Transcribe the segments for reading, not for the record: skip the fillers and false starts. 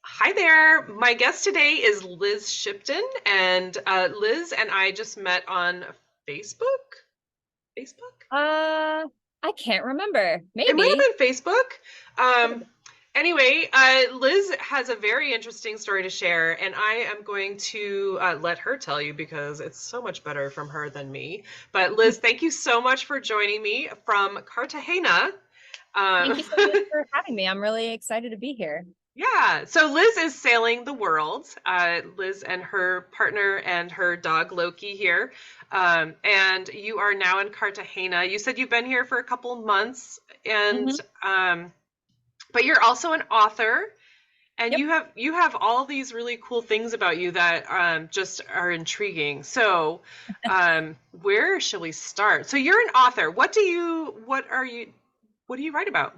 Hi there. My guest today is Liz Shipton, and Liz and I just met on Facebook. Facebook? I can't remember. It might Maybe. have been Facebook. Um, anyway, Liz has a very interesting story to share, and I am going to let her tell you because it's so much better from her than me. But Liz, thank you so much for joining me from Cartagena. Thank Um, you so much for having me. I'm really excited to be here. Yeah, so Liz is sailing the world. Liz and her partner and her dog Loki here. And you are now in Cartagena. You said you've been here for a couple months, and Hmm. um, but you're also an author, and Yep. you have all these really cool things about you that just are intriguing. So, where shall we start? So you're an author. What do you write about?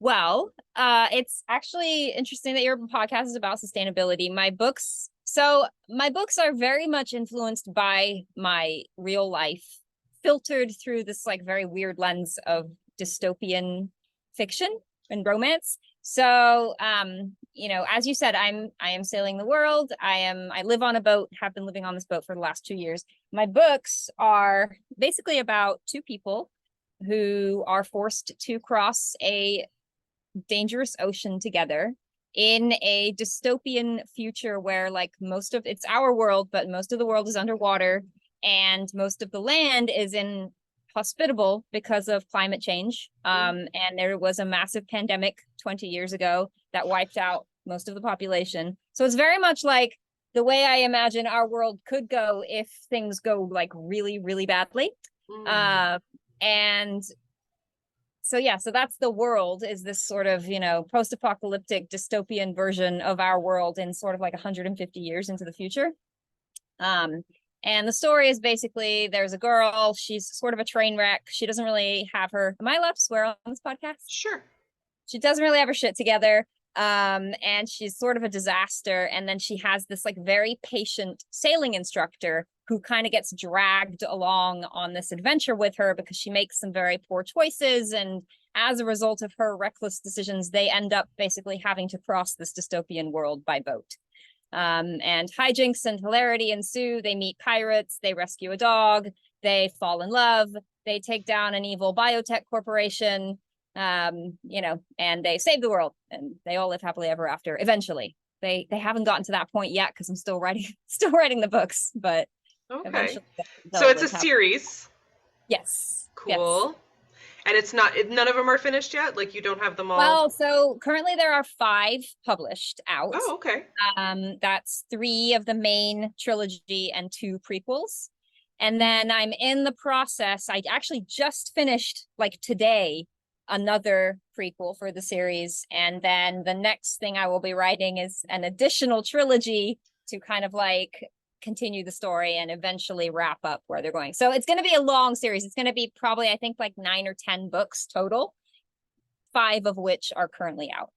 Well, it's actually interesting that your podcast is about sustainability. My books are very much influenced by my real life, filtered through this like very weird lens of dystopian fiction and romance. So, as you said, I am sailing the world. I live on a boat, have been living on this boat for the last 2 years. My books are basically about two people who are forced to cross a dangerous ocean together in a dystopian future where like most of it's our world, but most of the world is underwater and most of the land is inhospitable because of climate change. And there was a massive pandemic 20 years ago that wiped out most of the population. So it's very much like the way I imagine our world could go if things go like really, really badly. Mm. Uh, and so yeah, so that's the world, is this sort of, post-apocalyptic dystopian version of our world in sort of like 150 years into the future. Um, and the story is basically there's a girl, she's sort of a train wreck. She doesn't really have her, am I allowed to swear on this podcast? Sure. She doesn't really have her shit together. And she's sort of a disaster. And then she has this like very patient sailing instructor who kind of gets dragged along on this adventure with her because she makes some very poor choices. And as a result of her reckless decisions, they end up basically having to cross this dystopian world by boat. And hijinks and hilarity ensue. They meet pirates, they rescue a dog, they fall in love, they take down an evil biotech corporation, and they save the world, and they all live happily ever after. Eventually, they haven't gotten to that point yet because I'm still writing still writing the books, but Okay. eventually So they'll it's a live happily. series. Yes, yes. Cool. And it's not, none of them are finished yet? Like you don't have them all? Well, so currently there are 5 published out. Oh, okay. That's 3 of the main trilogy and 2 prequels. And then I'm in the process. I actually just finished, like today, another prequel for the series. And then the next thing I will be writing is an additional trilogy to kind of like continue the story and eventually wrap up where they're going. So it's going to be a long series. It's going to be probably, I think, like 9 or 10 books total, 5 of which are currently out.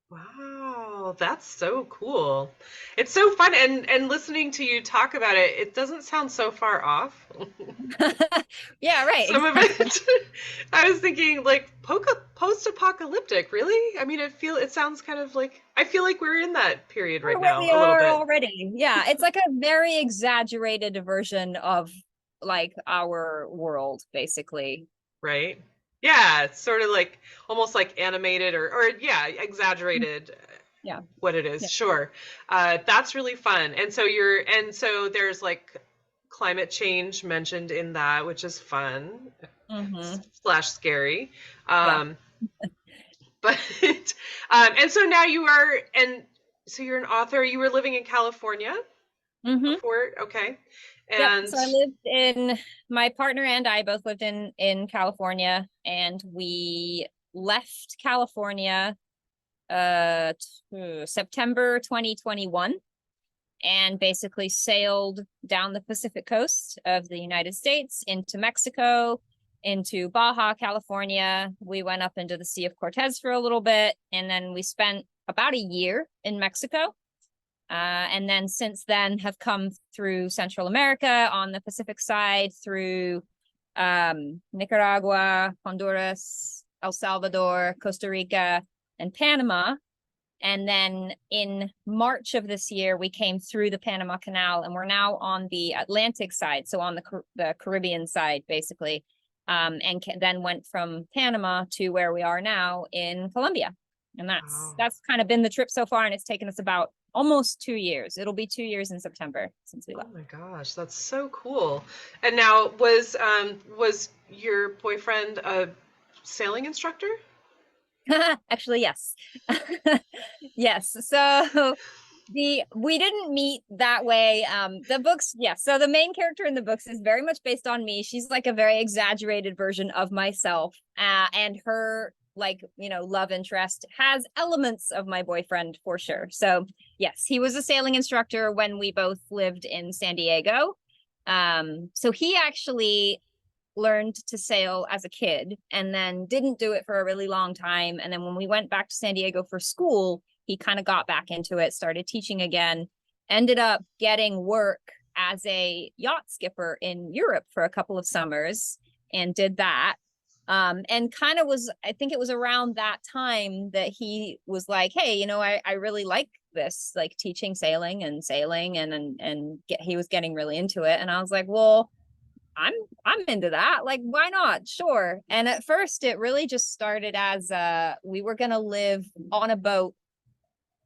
Wow, that's so cool. It's so fun and listening to you talk about it, it doesn't sound so far off. Yeah, right. Some of Exactly. it I was thinking like post-apocalyptic, really? I mean, it sounds kind of like I feel like we're in that period right Where we now a little are bit, already. Yeah, it's like a very exaggerated version of like our world, basically. right? Yeah, it's sort of like almost like animated or yeah, exaggerated Yeah. what it Yeah. is. Sure. That's really fun. And so there's like climate change mentioned in that, which is fun Hmm. slash scary. Yeah. Um, but and so now so you're an author. You were living in California Hmm. before, okay? Yep. And So I lived in my partner and I both lived in California, and we left California September 2021 and basically sailed down the Pacific coast of the United States into Mexico, into Baja California. We went up into the Sea of Cortez for a little bit, and then we spent about a year in Mexico. And then since then have come through Central America on the Pacific side, through Nicaragua, Honduras, El Salvador, Costa Rica, and Panama. And then in March of this year, we came through the Panama Canal, and we're now on the Atlantic side, so on the Caribbean side, basically, and then went from Panama to where we are now in Colombia. And that's kind of been the trip so far, and it's taken us about almost 2 years. It'll be 2 years in September since we left. Oh my gosh, that's so cool. And now, was your boyfriend a sailing instructor? Actually, yes. Yes. So we didn't meet that way. The books, yes. So the main character in the books is very much based on me. She's like a very exaggerated version of myself. And her, like, love interest has elements of my boyfriend for sure. So yes, he was a sailing instructor when we both lived in San Diego. So he actually learned to sail as a kid and then didn't do it for a really long time. And then when we went back to San Diego for school, he kind of got back into it, started teaching again, ended up getting work as a yacht skipper in Europe for a couple of summers and did that. And kind of I think it was around that time that he was like, hey, I really like this, like teaching sailing and he was getting really into it. And I was like, well, I'm into that. Like, why not? Sure. And at first it really just started as we were going to live on a boat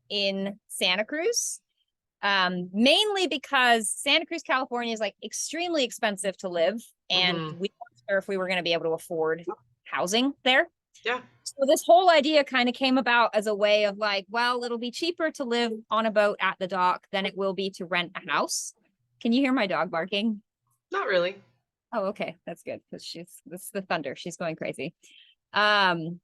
in Santa Cruz, mainly because Santa Cruz, California is like extremely expensive to live. And we weren't sure if we were going to be able to afford housing there. Yeah. So this whole idea kind of came about as a way of like, well, it'll be cheaper to live on a boat at the dock than it will be to rent a house. Can you hear my dog barking? Not really. Oh, okay. That's good. Because this is the thunder. She's going crazy. And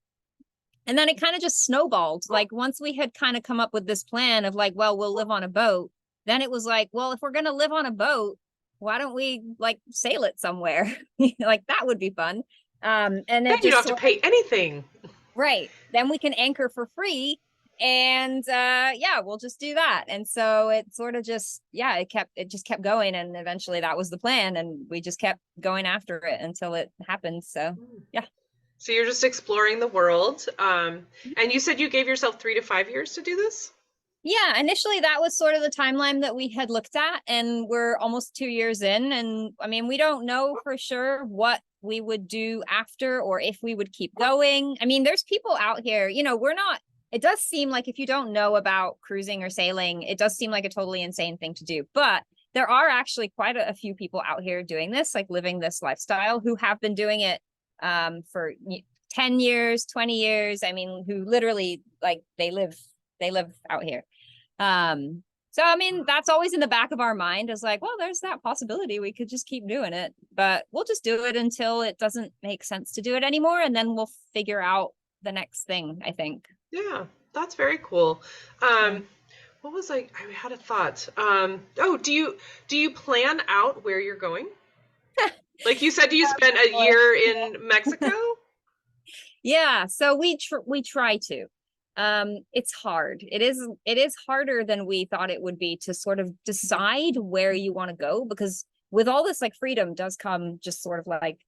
then it kind of just snowballed. Like once we had kind of come up with this plan of like, well, we'll live on a boat. Then it was like, well, if we're going to live on a boat, why don't we like sail it somewhere? Like that would be fun. And then you don't have to pay anything. Right. Then we can anchor for free. And we'll just do that. And so it sort of just it just kept going, and eventually that was the plan, and we just kept going after it until it happened. So yeah. So you're just exploring the world, and you said you gave yourself 3 to 5 years to do this? Yeah, initially that was sort of the timeline that we had looked at, and we're almost 2 years in, and I mean, we don't know for sure what we would do after or if we would keep going. I mean, there's people out here, it does seem like if you don't know about cruising or sailing, it does seem like a totally insane thing to do. But there are actually quite a few people out here doing this, like living this lifestyle, who have been doing it for 10 years, 20 years. I mean, who literally like they live out here. So, I mean, that's always in the back of our mind is like, well, there's that possibility we could just keep doing it, but we'll just do it until it doesn't make sense to do it anymore. And then we'll figure out the next thing, I think. Yeah, that's very cool. What was I had a thought. Do you plan out where you're going? Like you said, you spent a year in Mexico? Yeah, so we try to. It's hard. It is harder than we thought it would be to sort of decide where you want to go, because with all this like freedom does come just sort of like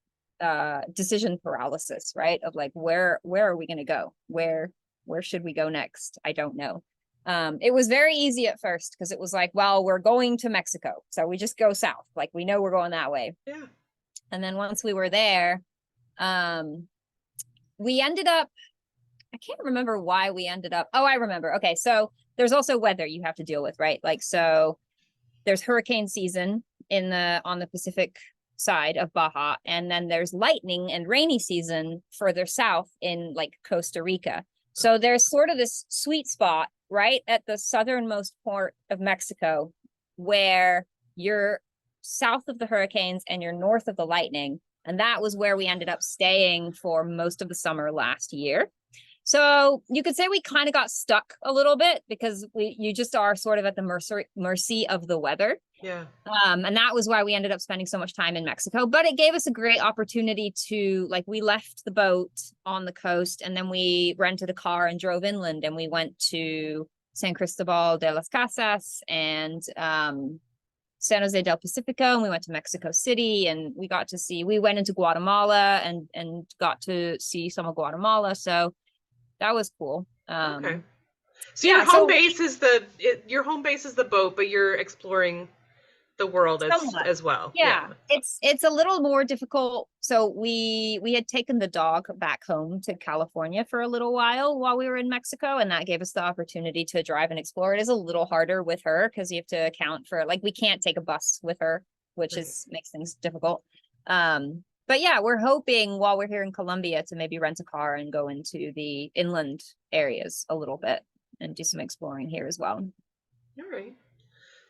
decision paralysis, right? Of like, where are we going to go? Where should we go next? I don't know. It was very easy at first because it was like, well, we're going to Mexico, so we just go south. Like we know we're going that way. Yeah. And then once we were there, we ended up, I can't remember why we ended up. Oh, I remember. Okay. So there's also weather you have to deal with, right? Like, so there's hurricane season on the Pacific side of Baja. And then there's lightning and rainy season further south in like Costa Rica. So there's sort of this sweet spot right at the southernmost port of Mexico where you're south of the hurricanes and you're north of the lightning. And that was where we ended up staying for most of the summer last year. So you could say we kind of got stuck a little bit because you just are sort of at the mercy of the weather. Yeah. And that was why we ended up spending so much time in Mexico. But it gave us a great opportunity to, like, we left the boat on the coast and then we rented a car and drove inland, and we went to San Cristobal de las Casas and San Jose del Pacifico, and we went to Mexico City, and we went into Guatemala and got to see some of Guatemala. So that was cool. Okay. So Yeah, your home so base is your home base is the boat, but you're exploring the world somewhat. as well. Yeah, it's a little more difficult. So we had taken the dog back home to California for a little while we were in Mexico, and that gave us the opportunity to drive and explore. It is a little harder with her because you have to account for, like, we can't take a bus with her, which Right. makes things difficult. But yeah, we're hoping while we're here in Colombia to maybe rent a car and go into the inland areas a little bit and do some exploring here as well. All right.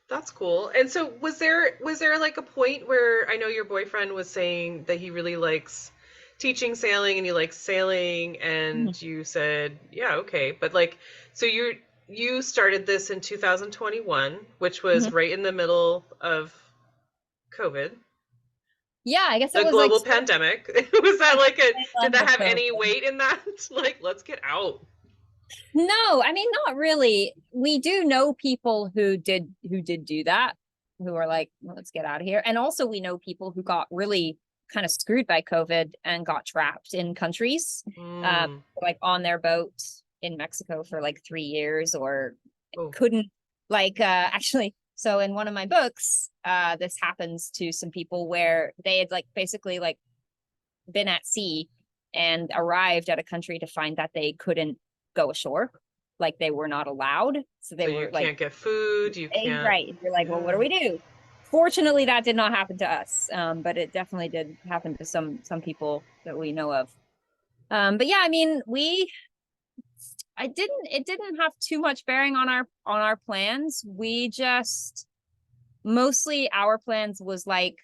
That's cool. And so was there like a point where, I know your boyfriend was saying that he really likes teaching sailing and he likes sailing, Mhm. and you said, yeah, okay. But like, so you started this in 2021, which was Mhm. right in the middle of COVID, Yeah, I guess it the was like global pandemic. Was that like like did end that of have any COVID. weight in that? Like, let's get out. No, I mean, not really. We do know people who did do that, who are like, well, let's get out of here. And also we know people who got really kind of screwed by COVID and got trapped in countries, Mm. like on their boat in Mexico for like 3 years, or Oh, couldn't, like, actually, so in one of my books, this happens to some people where they had like basically like been at sea and arrived at a country to find that they couldn't go ashore, like they were not allowed. So they so were you like, can't get food, you can't. right. You're like, well, what Yeah. do we do? Fortunately, that did not happen to us, but it definitely did happen to some people that we know of. But yeah, I mean, it didn't have too much bearing on our plans. We just, mostly our plans was like,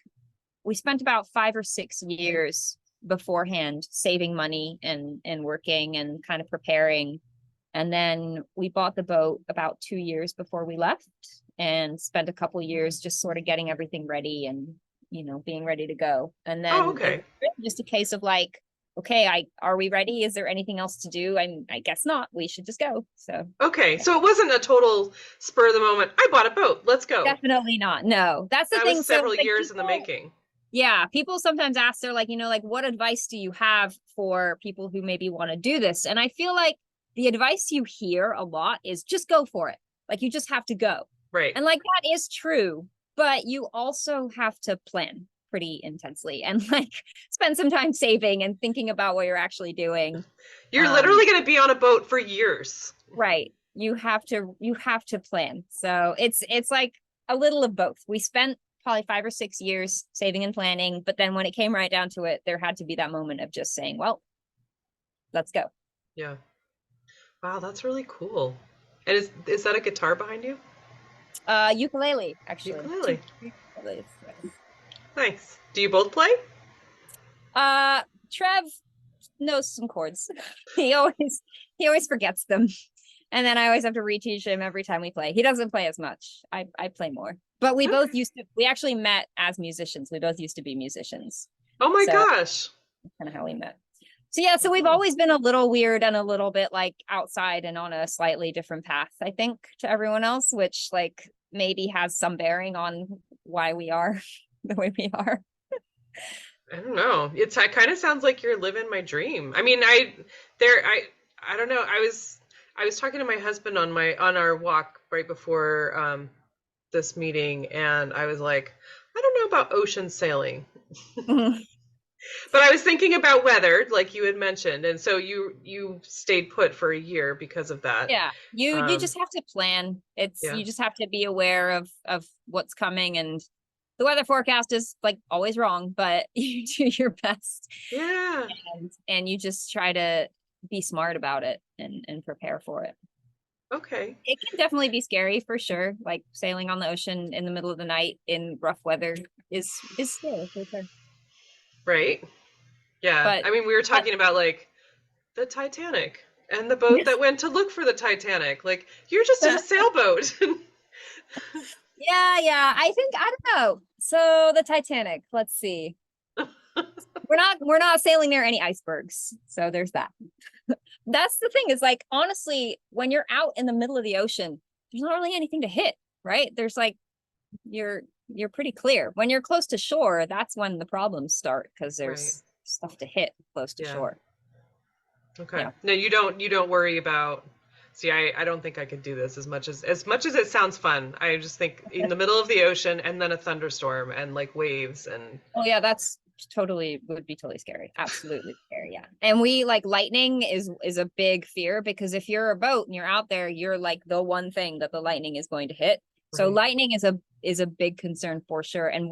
we spent about 5 or 6 years beforehand saving money and working and kind of preparing. And then we bought the boat about 2 years before we left, and spent a couple years just sort of getting everything ready and, being ready to go. And Oh, then it okay. was really just a case of like, okay, are we ready? Is there anything else to do? I guess not. We should just go. So Okay, so it wasn't a total spur of the moment, I bought a boat, let's go. definitely not. No, that's the That was thing. So several like years in the people, making. yeah, people sometimes ask, they're like, like, what advice do you have for people who maybe want to do this? And I feel like the advice you hear a lot is just go for it. Like, you just have to go. Right. And like, that is true, but you also have to plan pretty intensely and like spend some time saving and thinking about what you're actually doing. You're literally going to be on a boat for years. Right. You have to plan. So it's like a little of both. We spent probably 5 or 6 years saving and planning, but then when it came right down to it, there had to be that moment of just saying, well, let's go. Yeah. Wow, that's really cool. And is that a guitar behind you? Ukulele, actually. Two Ukulele. ukuleles. Yes. Nice. Do you both play? Trev knows some chords. he always forgets them. And then I always have to reteach him every time we play. He doesn't play as much. I play more. But Okay. we actually met as musicians. We both used to be musicians. Oh my So gosh. that's kind of how we met. So yeah, so we've Oh. always been a little weird and a little bit like outside and on a slightly different path, I think, to everyone else, which like maybe has some bearing on why we are the way we are. I don't know. It kind of sounds like you're living my dream. I mean, I don't know. I was talking to my husband on our walk right before this meeting, and I was like, I don't know about ocean sailing. But I was thinking about weather, like you had mentioned, and so you stayed put for a year because of that. Yeah, you Um, just have to plan. yeah, You just have to be aware of what's coming, and the weather forecast is like always wrong, but you do your best, yeah. and you just try to be smart about it and prepare for it. Okay, It can definitely be scary for sure. Like sailing on the ocean in the middle of the night in rough weather is scary for sure. right. Yeah. But I mean, we were but talking about like the Titanic and the boat that went to look for the Titanic. Like, you're just in a sailboat. yeah, I don't know. So the Titanic, let's see. We're not sailing near any icebergs. So there's that. That's the thing, is like, honestly, when you're out in the middle of the ocean, there's not really anything to hit, right? There's like, you're pretty clear. When you're close to shore, that's when the problems start, because Right. there's stuff to hit close to Yeah. shore. Okay. Yeah. No, you don't worry about See, I don't think I could do this as much as it sounds fun. I just think in the middle of the ocean and then a thunderstorm and like waves and Oh yeah, that's totally would be totally scary. Absolutely scary. Yeah. And we like lightning is a big fear because if you're a boat and you're out there, you're like the one thing that the lightning is going to hit. So right. lightning is a big concern for sure. And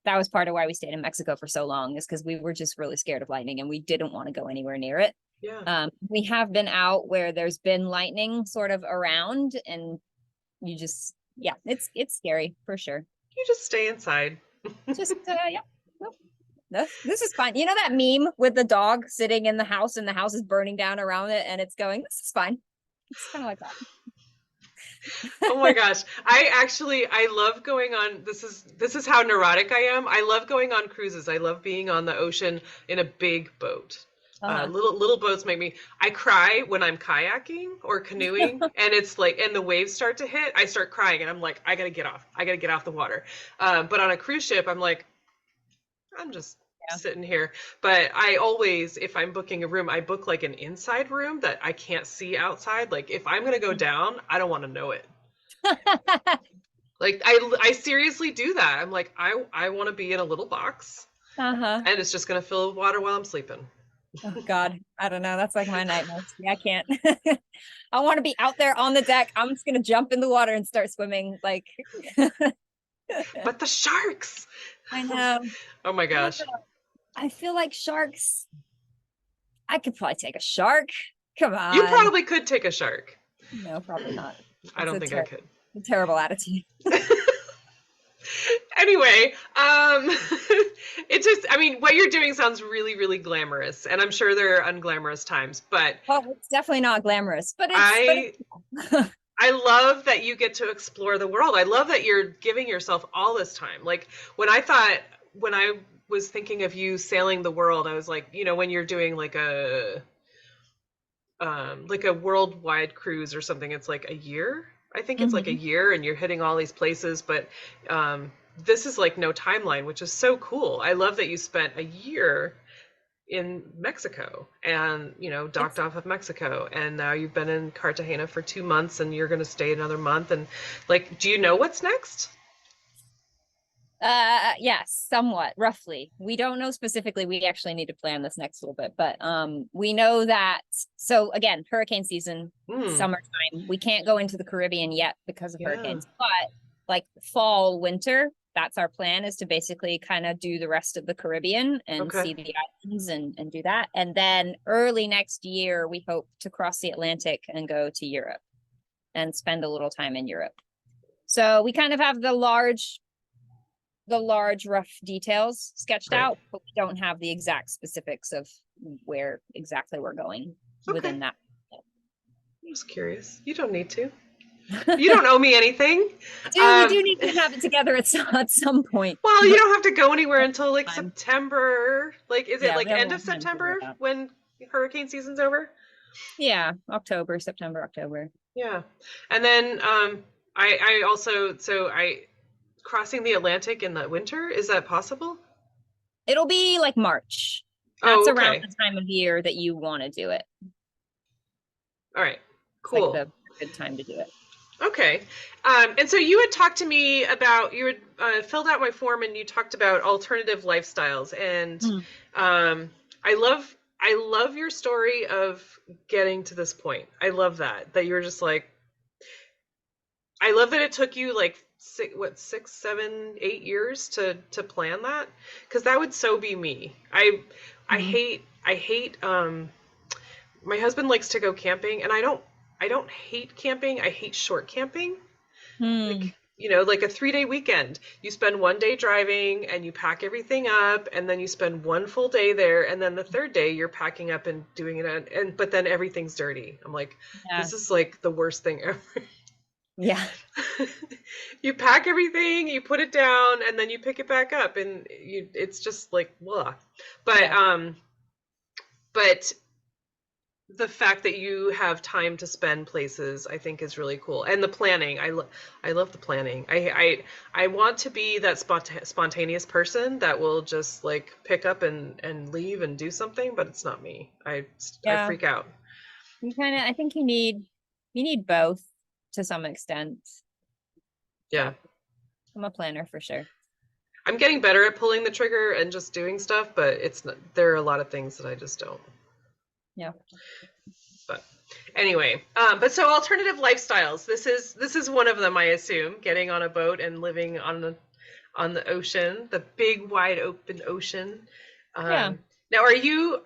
that was part of why we stayed in Mexico for so long, is because we were just really scared of lightning and we didn't want to go anywhere near it. Yeah. We have been out where there's been lightning sort of around, and you just it's scary for sure. You just stay inside. Just yeah. This is fine. You know that meme with the dog sitting in the house and the house is burning down around it and it's going, this is fine. It's kind of like that. Oh my gosh. I love going on, this is how neurotic I am. I love going on cruises. I love being on the ocean in a big boat. Little boats I cry when I'm kayaking or canoeing and it's like, and the waves start to hit, I start crying and I'm like, I gotta get off the water. But on a cruise ship, I'm just sitting here. But I always, if I'm booking a room, I book like an inside room that I can't see outside. Like if I'm gonna go down, I don't want to know it. Like I seriously do that. I'm like, I want to be in a little box and it's just gonna fill with water while I'm sleeping. Oh God, I don't know. That's like my nightmare. I can't. I want to be out there on the deck. I'm just gonna jump in the water and start swimming. Like, but the sharks. I know. Oh my gosh. I feel like sharks. I could probably take a shark. Come on. You probably could take a shark. No, probably not. I don't think I could. A terrible attitude. Anyway, it's just, I mean, what you're doing sounds really, really glamorous, and I'm sure there are unglamorous times, but it's definitely not glamorous, but I love that you get to explore the world. I love that you're giving yourself all this time. Like when I was thinking of you sailing the world, I was like, you know, when you're doing like a worldwide cruise or something, it's like a year. I think it's like a year and you're hitting all these places, but this is like no timeline, which is so cool. I love that you spent a year in Mexico and, you know, docked off of Mexico, and now you've been in Cartagena for 2 months and you're going to stay another month. And like, do you know what's next? Yes, somewhat, roughly. We don't know specifically. We actually need to plan this next little bit, but we know that, so again, hurricane season, summertime, we can't go into the Caribbean yet because of hurricanes, but like fall, winter, that's our plan, is to basically kind of do the rest of the Caribbean and see the islands and do that. And then early next year, we hope to cross the Atlantic and go to Europe and spend a little time in Europe. So we kind of have the large rough details sketched out, but we don't have the exact specifics of where exactly we're going within that. I'm just curious. You don't need to. You don't owe me anything. We do need to have it together at some point. Well, you don't have to go anywhere until like September. Like, is it like end of September when hurricane season's over? Yeah, September, October. Yeah. And then I also, crossing the Atlantic in the winter, is that possible? It'll be like March. That's around the time of year that you want to do it. All right, cool. It's like the good time to do it. Okay. And so you had talked to me about, you had filled out my form and you talked about alternative lifestyles. And I love your story of getting to this point. I love that you were just like, I love that it took you like 6, 7, 8 years to plan that, because that would so be me. I hate my husband likes to go camping, and I don't hate camping. I hate short camping. Like, you know, like a 3-day weekend, you spend 1 day driving and you pack everything up, and then you spend 1 full day there, and then the 3rd day you're packing up and doing it, but then everything's dirty. I'm like, this is like the worst thing ever. Yeah. You pack everything, you put it down, and then you pick it back up, and it's just like, blah. But but the fact that you have time to spend places, I think, is really cool. And the planning, I love the planning. I want to be that spontaneous person that will just like pick up and leave and do something, but it's not me. I freak out. I think you need You need both to some extent. Yeah. I'm a planner for sure. I'm getting better at pulling the trigger and just doing stuff, but it's not, there are a lot of things that I just don't. Yeah. But anyway, but so alternative lifestyles. This is one of them, I assume. Getting on a boat and living on the ocean, the big wide open ocean. Yeah. Now, are you?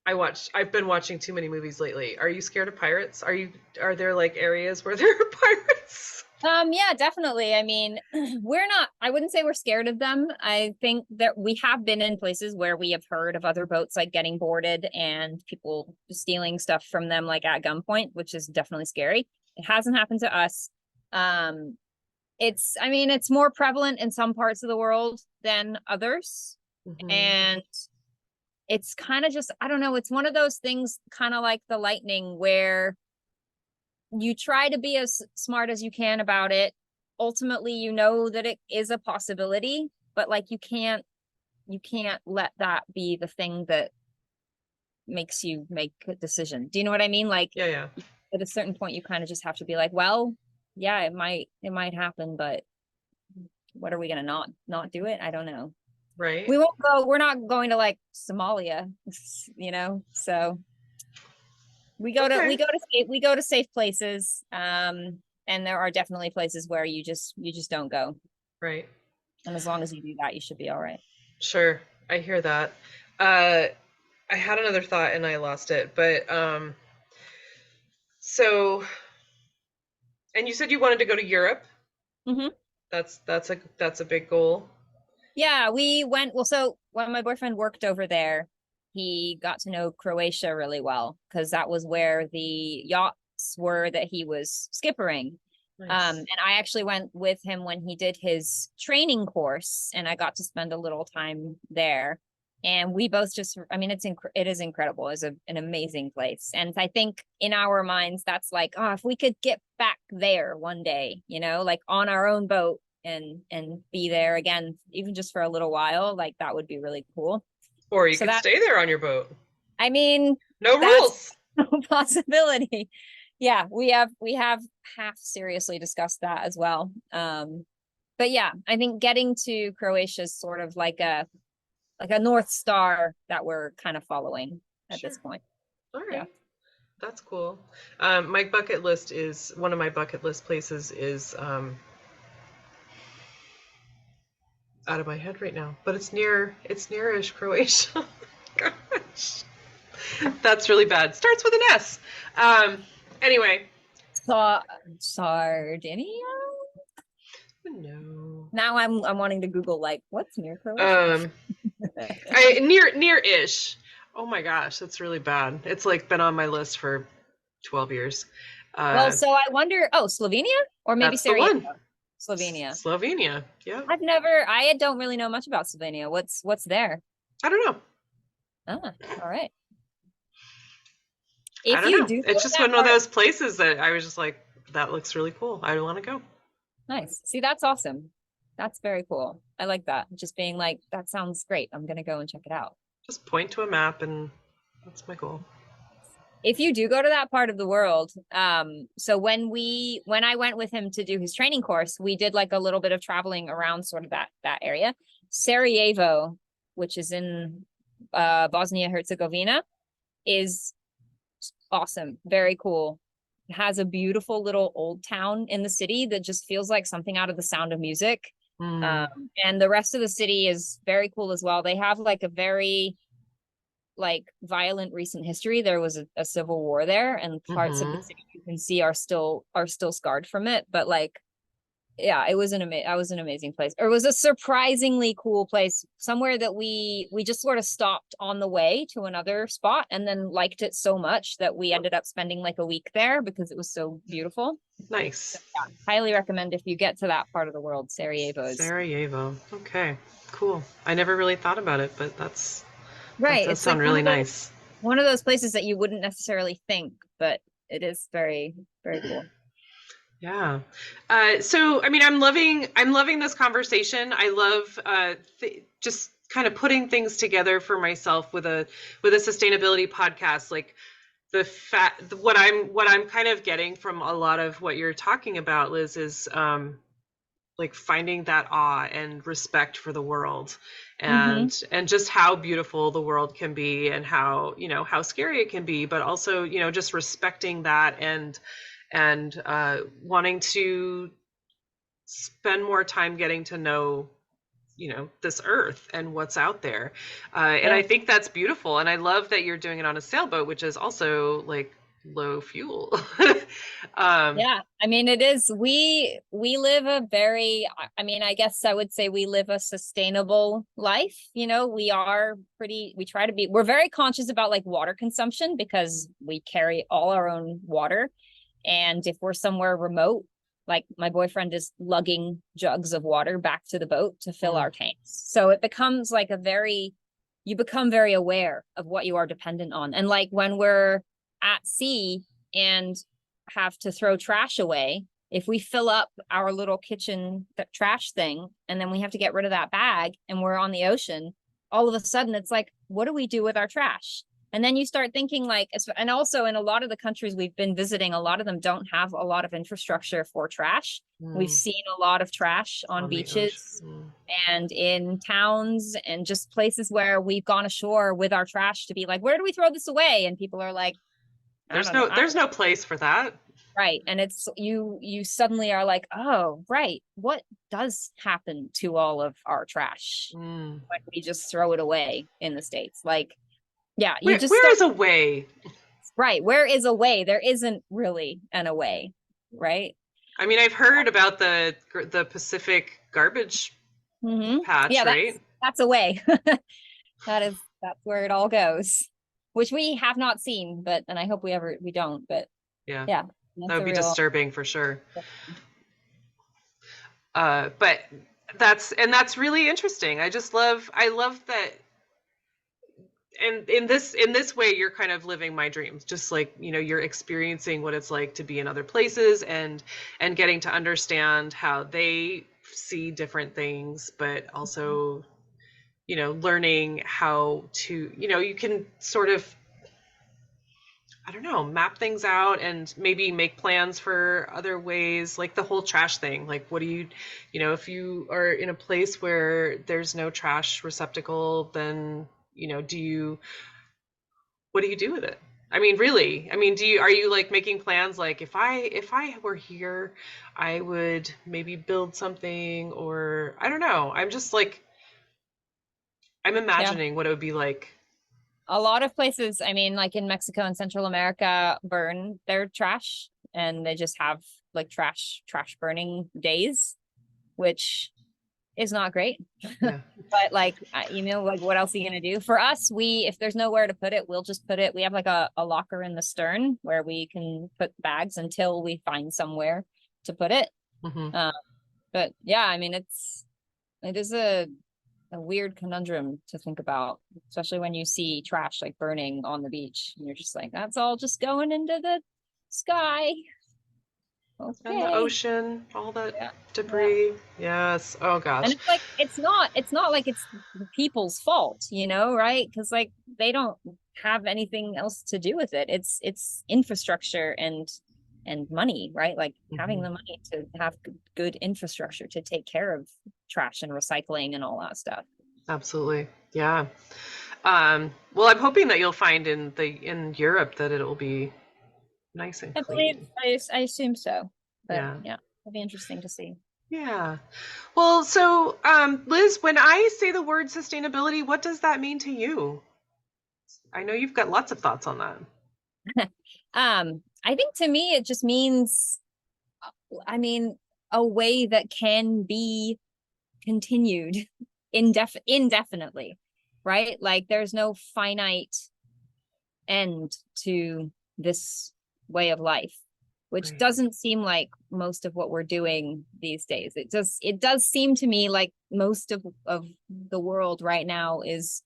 I've been watching too many movies lately. Are you scared of pirates? Are there like areas where there are pirates? Yeah, definitely. I mean, I wouldn't say we're scared of them. I think that we have been in places where we have heard of other boats like getting boarded and people stealing stuff from them like at gunpoint, which is definitely scary. It hasn't happened to us. I mean, it's more prevalent in some parts of the world than others. Mm-hmm. And it's kind of just, I don't know, it's one of those things kind of like the lightning where you try to be as smart as you can about it. Ultimately, you know that it is a possibility, but like you can't let that be the thing that makes you make a decision. Do you know what I mean? Like, yeah. At a certain point, you kind of just have to be like, well, yeah, it might happen, but what are we gonna not do it? I don't know. Right. We won't go. We're not going to like Somalia, you know. So we go to safe places. And there are definitely places where you just don't go. Right. And as long as you do that, you should be all right. Sure. I hear that. I had another thought and I lost it, but so, and you said you wanted to go to Europe. Mm-hmm. That's a big goal. Yeah, we went. Well, so when my boyfriend worked over there, he got to know Croatia really well because that was where the yachts were that he was skippering. Nice. And I actually went with him when he did his training course, and I got to spend a little time there. And we both just, I mean, it is incredible. It's an amazing place. And I think in our minds, that's like, oh, if we could get back there one day, you know, like on our own boat and be there again, even just for a little while, like that would be really cool. Or you could stay there on your boat. I mean, no rules. No possibility. Yeah, we have half seriously discussed that as well. But yeah, I think getting to Croatia is sort of like a North Star that we're kind of following at this point. All right. Yeah. That's cool. My bucket list is, one of my bucket list places is out of my head right now, but it's nearish Croatia. Gosh. That's really bad. Starts with an S. Anyway. Sardinia? No. Now I'm wanting to Google like what's near Croatia. Near-ish. Oh my gosh, that's really bad. It's like been on my list for 12 years. Well, so I wonder. Oh, Slovenia or maybe Sarajevo. Slovenia. Yeah. I don't really know much about Slovenia. What's there? I don't know. Ah, all right. I don't know. It's just one of those places that I was just like, that looks really cool. I want to go. Nice. See, that's awesome. That's very cool. I like that. Just being like, that sounds great. I'm going to go and check it out. Just point to a map and that's my goal. If you do go to that part of the world, so when I went with him to do his training course, we did like a little bit of traveling around sort of that area. Sarajevo, which is in Bosnia-Herzegovina, is awesome. Very cool. It has a beautiful little old town in the city that just feels like something out of The Sound of Music. And the rest of the city is very cool as well. They have like a very like violent recent history. There was a civil war there, and parts of the city you can see are still scarred from it. But like, yeah, it was an amazing place. Or it was a surprisingly cool place. Somewhere that we just sort of stopped on the way to another spot and then liked it so much that we ended up spending like a week there because it was so beautiful. Nice. So, yeah, highly recommend if you get to that part of the world. Sarajevo. Okay, cool. I never really thought about it, but that's right. That does sound really nice. One of those places that you wouldn't necessarily think, but it is very, very cool. Yeah. So, I mean, I'm loving this conversation. I love just kind of putting things together for myself with a sustainability podcast. Like, the fact, what I'm kind of getting from a lot of what you're talking about, Liz, is like finding that awe and respect for the world, Mm-hmm. and just how beautiful the world can be, and how, how scary it can be, but also, just respecting that, and wanting to spend more time getting to know, this earth and what's out there. And I Yeah. think that's beautiful. And I love that you're doing it on a sailboat, which is also like low fuel. um, Yeah, I mean, it is, we live a very, I mean, I guess I would say we live a sustainable life. We are pretty, we try to be, we're very conscious about like water consumption because we carry all our own water. And if we're somewhere remote, like my boyfriend is lugging jugs of water back to the boat to fill our tanks. So it becomes like you become very aware of what you are dependent on. And like when we're at sea and have to throw trash away, if we fill up our little kitchen trash thing and then we have to get rid of that bag and we're on the ocean, all of a sudden it's like, what do we do with our trash? And then you start thinking like, and also in a lot of the countries we've been visiting, a lot of them don't have a lot of infrastructure for trash. We've seen a lot of trash on beaches and in towns and just places where we've gone ashore with our trash to be like, where do we throw this away? And people are like, I don't know. There's no place for that. Right. And it's you suddenly are like, oh, right. What does happen to all of our trash when we just throw it away in the States? Like, yeah, you just where is a way? Right. Where is a way? There isn't really an away, right? I mean, I've heard about the Pacific garbage patch, Yeah, right? that's a way. That's where it all goes, which we have not seen, and I hope we don't, but yeah, that would be disturbing for sure. But that's really interesting. I love that. And in this way, you're kind of living my dreams, just like, you're experiencing what it's like to be in other places, and getting to understand how they see different things, but also, learning how to, you can sort of, I don't know, map things out and maybe make plans for other ways, like the whole trash thing. Like, what do you, if you are in a place where there's no trash receptacle, then, what do you do with it? I mean, really, are you like making plans? Like, if I were here, I would maybe build something, or I don't know. I'm just like, I'm imagining what it would be like. A lot of places, I mean, like in Mexico and Central America, burn their trash, and they just have like trash burning days, which is not great. Yeah. But like, like what else are you gonna do? For us, if there's nowhere to put it, we'll just put it. We have like a locker in the stern where we can put bags until we find somewhere to put it. But yeah, I mean, it is a weird conundrum to think about, especially when you see trash like burning on the beach and you're just like, that's all just going into the sky. Okay. And the ocean, all that debris. Yes. Oh gosh. And it's like, it's not like it's the people's fault, right? Because like they don't have anything else to do with it. It's infrastructure and money, right? Like having the money to have good infrastructure to take care of trash and recycling and all that stuff. Absolutely. Yeah. Well, I'm hoping that you'll find in Europe that it'll be nice and clean. I assume so. But yeah, it'll be interesting to see. Yeah. Well, so Liz, when I say the word sustainability, what does that mean to you? I know you've got lots of thoughts on that. I think to me it just means, a way that can be continued indefinitely, right? Like there's no finite end to this way of life, which doesn't seem like most of what we're doing these days. It does seem to me like most of the world right now is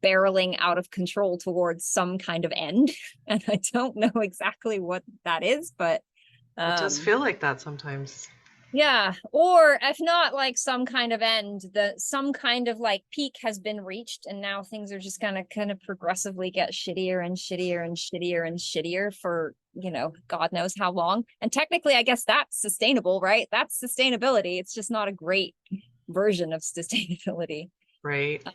barreling out of control towards some kind of end. And I don't know exactly what that is, but it does feel like that sometimes. Yeah, or if not like some kind of end, some kind of like peak has been reached, and now things are just gonna kind of progressively get shittier and shittier and shittier and shittier for, God knows how long. And technically, I guess that's sustainable, right? That's sustainability. It's just not a great version of sustainability. Right.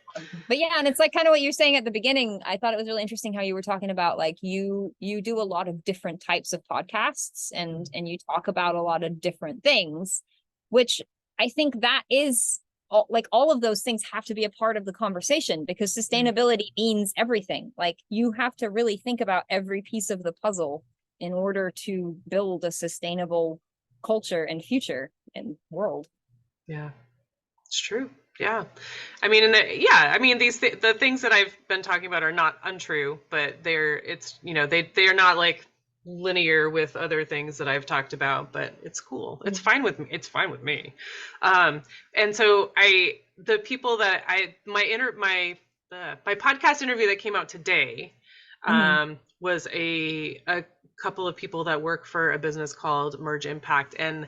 But yeah, and it's like kind of what you're saying at the beginning. I thought it was really interesting how you were talking about like you do a lot of different types of podcasts, and you talk about a lot of different things, which I think that is all of those things have to be a part of the conversation, because sustainability means everything. Like you have to really think about every piece of the puzzle in order to build a sustainable culture and future and world. Yeah, it's true. Yeah. I mean, I mean, the things that I've been talking about are not untrue, but they're not like linear with other things that I've talked about, but it's cool. It's fine with me. It's fine with me. And so the people that my podcast interview that came out today, was a couple of people that work for a business called Merge Impact, and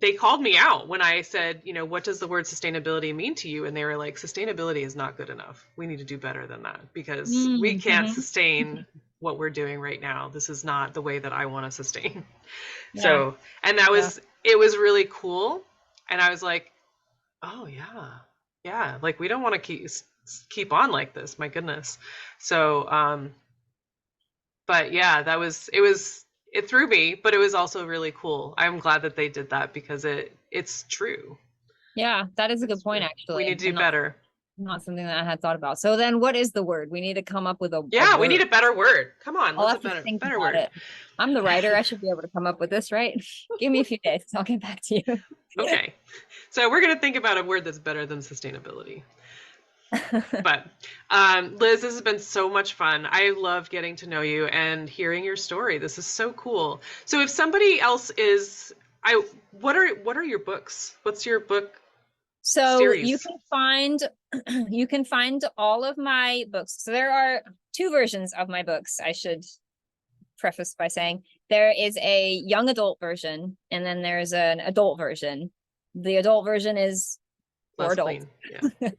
they called me out when I said, what does the word sustainability mean to you? And they were like, sustainability is not good enough. We need to do better than that, because we can't sustain what we're doing right now. This is not the way that I want to sustain. Yeah. So, and it was really cool. And I was like, oh yeah. Yeah. Like we don't want to keep on like this. My goodness. So, but yeah, it threw me, but it was also really cool. I'm glad that they did that, because it's true. Yeah, that is a good point, actually. We need to do better. Not something that I had thought about. So then what is the word? We need to come up with a we need a better word. Come on, let's a better word. I'm the writer. I should be able to come up with this, right? Give me a few days. I'll get back to you. Okay. So we're going to think about a word that's better than sustainability. But Liz, this has been so much fun. I love getting to know you and hearing your story. This is so cool. So if somebody else what are your books? What's your book series? You can find all of my books. So there are 2 versions of my books. I should preface by saying there is a young adult version, and then there's an adult version. The adult version is for adults. Yeah.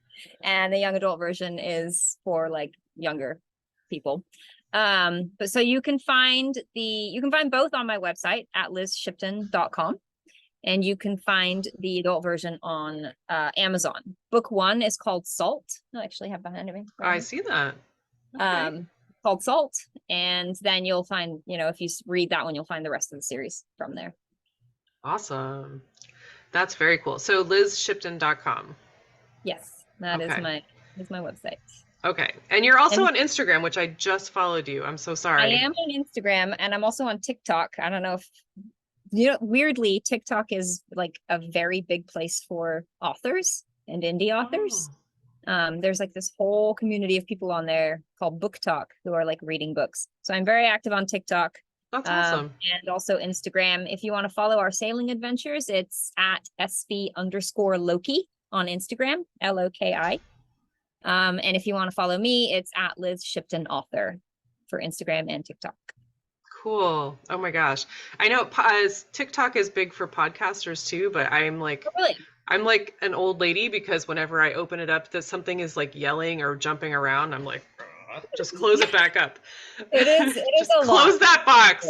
And the young adult version is for like younger people. But so you can find both on my website at 𝗚𝗏𝗂𝘁.com, and you can find the adult version on Amazon. Book 1 is called Salt. I actually have behind me. Right, I see that. Okay. Called Salt, and then you'll find, if you read that one, you'll find the rest of the series from there. Awesome. That's very cool. So 𝗚𝗏𝗂𝘁.com. Yes. That is my website. Okay. And you're also on Instagram, which I just followed you. I'm so sorry. I am on Instagram, and I'm also on TikTok. I don't know if, weirdly, TikTok is like a very big place for authors and indie authors. There's like this whole community of people on there called Book Talk who are like reading books. So I'm very active on TikTok. That's awesome. And also Instagram. If you want to follow our sailing adventures, it's at 𝗚𝗏_Loki. on Instagram, Loki. And if you want to follow me, it's at 𝗚𝗏𝗂𝘁 for Instagram and TikTok. Cool. Oh my gosh. I know TikTok is big for podcasters too, but I'm like, I'm like an old lady, because whenever I open it up, that something is like yelling or jumping around, I'm like, just close it back up. It is just close that box.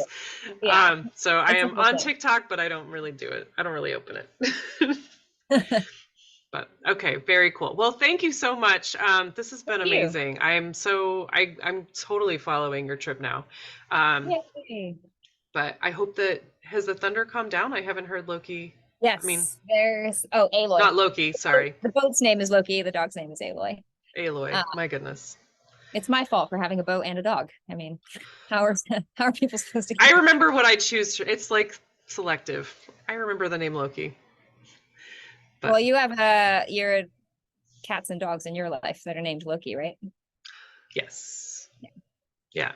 Yeah. So I am on TikTok, but I don't really do it. I don't really open it. But okay, very cool. Well, thank you so much. This has been amazing. I'm totally following your trip now. But I hope that, has the thunder calmed down? I haven't heard Loki. Yes. I mean, there's Ayloy. Not Loki, sorry. The boat's name is Loki, the dog's name is Ayloy. Ayloy, my goodness. It's my fault for having a boat and a dog. I mean, how are people supposed to I remember what I choose. It's like selective. I remember the name Loki. But, well, you have your cats and dogs in your life that are named Loki, right? Yes. Yeah.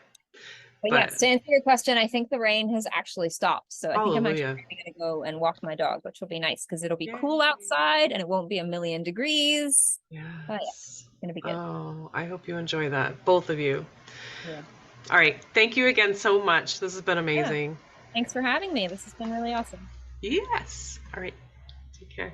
But yes, to answer your question, I think the rain has actually stopped. So I think I'm actually going to go and walk my dog, which will be nice because it'll be cool outside and it won't be 1,000,000 degrees. Yes. But yeah, it's going to be good. Oh, I hope you enjoy that, both of you. Yeah. All right. Thank you again so much. This has been amazing. Yeah. Thanks for having me. This has been really awesome. Yes. All right. Take care.